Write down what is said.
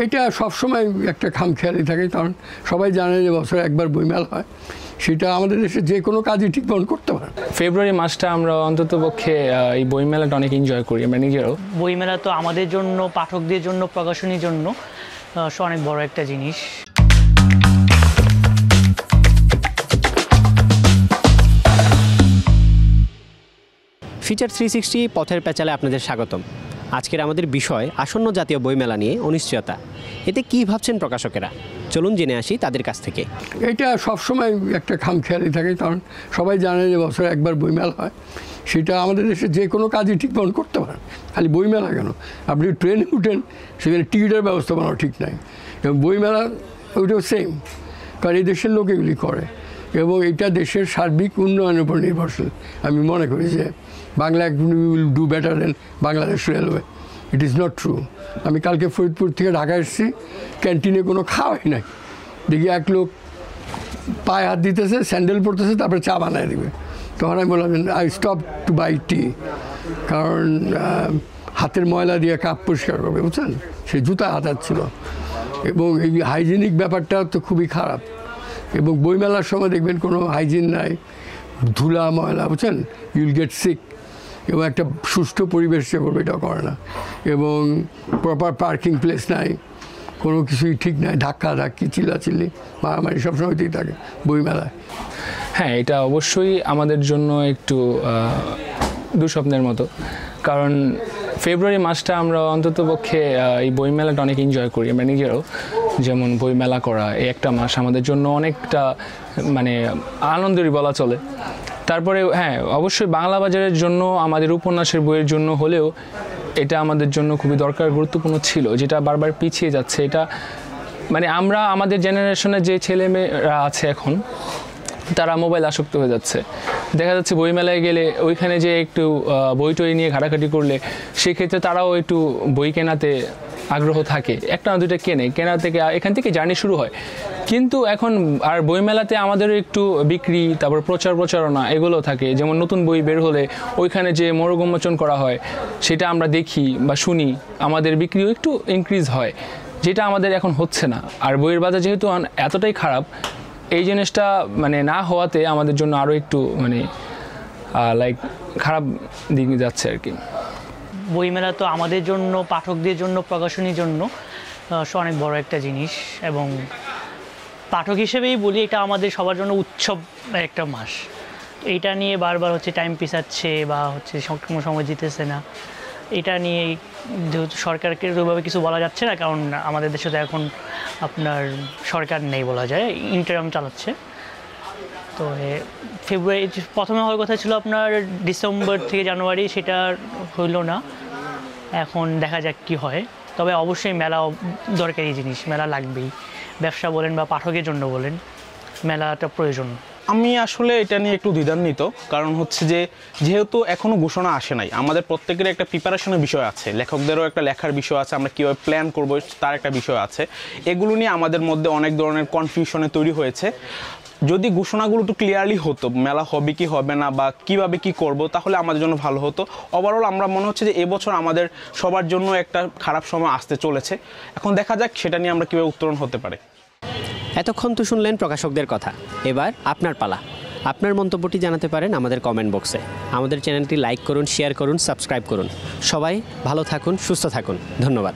এটা সবসময় একটা খামখেয়ালি থাকে, কারণ সবাই জানে যে বছরে একবার বইমেলা হয়, সেটা আমাদের দেশে যে কোনো কাজই ঠিক মতো করতে পারে। ফেব্রুয়ারি মাসটা আমরা অন্ততপক্ষে এই বইমেলাটা অনেক এনজয় করি আমরা নিজেরাও। বইমেলা তো আমাদের জন্য, পাঠকদের জন্য, প্রকাশনীর জন্য অনেক বড় একটা জিনিস। ফিচার 360 পথের পেঁচালে আপনাদের স্বাগতম। আজকের আমাদের বিষয় আসন্ন জাতীয় বইমেলা নিয়ে অনিশ্চয়তা। এতে কী ভাবছেন প্রকাশকেরা? চলুন জেনে আসি তাদের কাছ থেকে। এটা সবসময় একটা খামখেয়ালি থাকে, কারণ সবাই জানে যে বছরে একবার বইমেলা হয়, সেটা আমাদের দেশে যে কোনো কাজই ঠিক মতো করতে পারেন। খালি বইমেলা কেন, আপনি ট্রেনে উঠেন সেখানে টিকিটের ব্যবস্থাপনাও ঠিক নাই, এবং বইমেলা ওইটাও সেম, কারণ এই দেশের লোক এগুলি করে, এবং এটা দেশের সার্বিক উন্নয়নের উপর নির্ভরশীল। আমি মনে করি যে Bangla will do better then Bangladesh railway. It is not true. আমি কালকে ফরিদপুর থেকে ঢাকা এসেছি, ক্যান্টিনে কোনো খাওয়াই নাই, দেখি এক লোক পায়ে হাত দিতেছে, স্যান্ডেল পরতেছে, তারপরে চা বানায় দিবে। তখন আমি বললাম I stop to by T, কারণ হাতের ময়লা দিয়ে কাপ পরিষ্কার করবে, বুঝছেন, সে জুতা হাতাচ্ছিল, এবং এই হাইজিনিক ব্যাপারটা তো খুবই খারাপ। এবং বইমেলার সময় দেখবেন কোনো হাইজিন নাই, ধুলা ময়লা, বুঝছেন, ইউল গেট সিক, এবং একটা সুষ্ঠু পরিবেশ যে করবে এটা করে না, এবং প্রপার পার্কিং প্লেস নাই, কোনো কিছুই ঠিক নাই, ধাক্কাধাক্কি, চিল্লাচিল্লি, মারামারি সবসময়তেই থাকে বইমেলায়। হ্যাঁ, এটা অবশ্যই আমাদের জন্য একটু দুঃস্বপ্নের মতো, কারণ ফেব্রুয়ারি মাসটা আমরা অন্ততপক্ষে এই বইমেলাটা অনেক এনজয় করি আমরা নিজেরাও। যেমন বইমেলা করা এই একটা মাস আমাদের জন্য অনেকটা মানে আনন্দেরই বলা চলে। তারপরে হ্যাঁ, অবশ্যই বাংলা বাজারের জন্য, আমাদের উপন্যাসের বইয়ের জন্য হলেও এটা আমাদের জন্য খুবই দরকার, গুরুত্বপূর্ণ ছিল, যেটা বারবার পিছিয়ে যাচ্ছে। এটা মানে আমরা আমাদের জেনারেশনের যে ছেলেমেয়েরা আছে এখন, তারা মোবাইল আসক্ত হয়ে যাচ্ছে। দেখা যাচ্ছে বইমেলায় গেলে ওইখানে যে একটু বই টই নিয়ে ঘাটাঘাটি করলে সেক্ষেত্রে তারাও একটু বই কেনাতে আগ্রহ থাকে, একটা না দুইটা কেনা থেকে এখান থেকে জার্নি শুরু হয়। কিন্তু এখন আর বইমেলাতে আমাদেরও একটু বিক্রি, তারপর প্রচারণা এগুলো থাকে। যেমন নতুন বই বের হলে ওইখানে যে মোড়ক উন্মোচন করা হয় সেটা আমরা দেখি বা শুনি, আমাদের বিক্রিও একটু ইনক্রিজ হয়, যেটা আমাদের এখন হচ্ছে না। আর বইয়ের বাজার যেহেতু এতটাই খারাপ, এই জিনিসটা মানে না হওয়াতে আমাদের জন্য আরও একটু মানে লাইক খারাপ দিকে যাচ্ছে আর কি। বইমেলা তো আমাদের জন্য, পাঠকদের জন্য, প্রকাশনীর জন্য অনেক বড় একটা জিনিস, এবং পাঠক হিসেবেই বলি এটা আমাদের সবার জন্য উৎসব একটা মাস। এইটা নিয়ে বারবার টাইম পিছাচ্ছে বা কোনো সময় জিতেছে না, এটা নিয়ে যেহেতু সরকারকে ওইভাবে কিছু বলা যাচ্ছে না, কারণ আমাদের দেশে তো এখন আপনার সরকার নেই বলা যায়, ইন্টারিম চালাচ্ছে। তো ফেব্রুয়ারি প্রথমে হওয়ার কথা ছিল আপনার ডিসেম্বর থেকে জানুয়ারি, সেটা হইল না, এখন দেখা যাক কী হয়। তবে অবশ্যই মেলা দরকারি জিনিস, মেলা লাগবেই, ব্যবসা বলেন বা পাঠকের জন্য বলেন, মেলাটা প্রয়োজন। আমি আসলে এটা নিয়ে একটু দ্বিধান্বিত, কারণ যে যেহেতু এখনও ঘোষণা আসে নাই, আমাদের প্রত্যেকের একটা প্রিপারেশনের বিষয় আছে, লেখকদেরও একটা লেখার বিষয় আছে, আমরা কীভাবে প্ল্যান করবো তার একটা বিষয় আছে। এগুলো নিয়ে আমাদের মধ্যে অনেক ধরনের কনফিউশনে তৈরি হয়েছে। যদি ঘোষণাগুলো একটু ক্লিয়ারলি হতো, মেলা হবে কি হবে না বা কীভাবে কী করব, তাহলে আমাদের জন্য ভালো হতো। ওভারঅল আমরা মনে হচ্ছে যে এবছর আমাদের সবার জন্য একটা খারাপ সময় আসতে চলেছে। এখন দেখা যাক সেটা নিয়ে আমরা কীভাবে উত্তরণ হতে পারে। এতক্ষণ তো শুনলেন প্রকাশকদের কথা, এবার আপনার পালা। আপনার মন্তব্যটি জানাতে পারেন আমাদের কমেন্ট বক্সে। আমাদের চ্যানেলটি লাইক করুন, শেয়ার করুন, সাবস্ক্রাইব করুন। সবাই ভালো থাকুন, সুস্থ থাকুন। ধন্যবাদ।